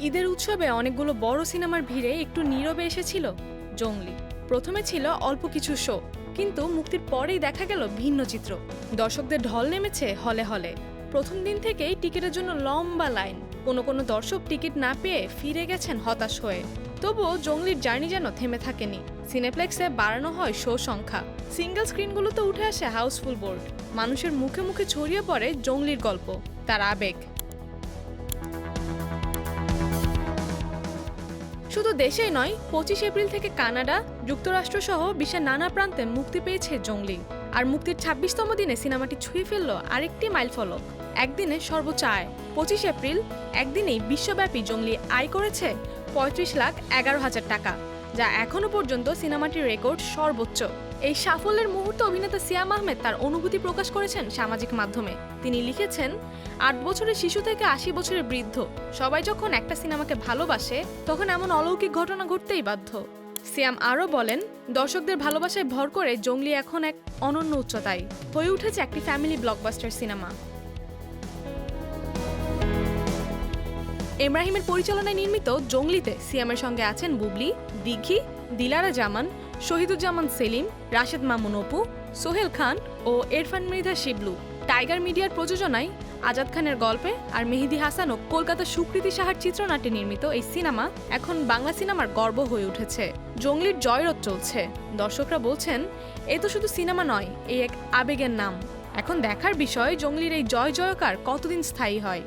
ঈদের উৎসবে অনেকগুলো বড় সিনেমার ভিড়ে একটু নীরবে এসেছিল জংলি। প্রথমে ছিল অল্প কিছু শো, কিন্তু মুক্তির পরেই দেখা গেল ভিন্ন চিত্র। দর্শকদের ঢল নেমেছে হলে হলে। প্রথম দিন থেকেই টিকিটের জন্য লম্বা লাইন। কোনো দর্শক টিকিট না পেয়ে ফিরে গেছেন হতাশ হয়ে। তবুও জংলির জার্নি যেন থেমে থাকেনি। সিনেপ্লেক্সে বাড়ানো হয় শো সংখ্যা, সিঙ্গেল স্ক্রিনগুলোতে উঠে আসে হাউসফুল বোর্ড। মানুষের মুখে মুখে ছড়িয়ে পড়ে জংলির গল্প, তার আবেগ। শুধু দেশেই নয়, 25 এপ্রিল থেকে কানাডা, যুক্তরাষ্ট্র সহ বিশ্বের নানা প্রান্তে মুক্তি পেয়েছে জংলি। আর মুক্তির 26তম দিনে সিনেমাটি ছুঁয়ে ফেলল আরেকটি মাইলফলক। একদিনে সর্বোচ্চ আয়। 25 এপ্রিল একদিনেই বিশ্বব্যাপী জংলি আয় করেছে 35,11,000 টাকা, যা এখনো পর্যন্ত সিনেমাটির রেকর্ড সর্বোচ্চ। এই সাফল্যের মুহূর্তে অভিনেতা সিয়াম আহমেদ তার অনুভূতি প্রকাশ করেছেন সামাজিক মাধ্যমে। তিনি লিখেছেন, 8 বছরের শিশু থেকে 80 বছরের বৃদ্ধ সবাই যখন একটা সিনেমাকে ভালোবাসে, তখন এমন অলৌকিক ঘটনা ঘটতেই বাধ্য। সিয়াম আরও বলেন, দর্শকদের ভালোবাসায় ভর করে জংলি এখন এক অনন্য উচ্চতায় হয়ে উঠেছে একটি ফ্যামিলি ব্লকবাস্টার সিনেমা। ইব্রাহিমের পরিচালনায় নির্মিত জংলিতে সিয়ামের সঙ্গে আছেন বুবলি, দিঘি, দিলারা জামান, শহীদুজ্জামান সেলিম, রাশেদ মামুন অপু, সোহেল খান ও ইরফান মৃধা শিবলু। টাইগার মিডিয়ার প্রযোজনায় আজাদ খানের গল্পে আর মেহেদী হাসান ও কলকাতা সুকৃতি সাহার চিত্রনাট্যে নির্মিত এই সিনেমা এখন বাংলা সিনেমার গর্ব হয়ে উঠেছে। জংলির জয়রথ চলছে। দর্শকরা বলছেন, এ তো শুধু সিনেমা নয়, এই এক আবেগের নাম। এখন দেখার বিষয় জংলির এই জয় জয়কার কতদিন স্থায়ী হয়।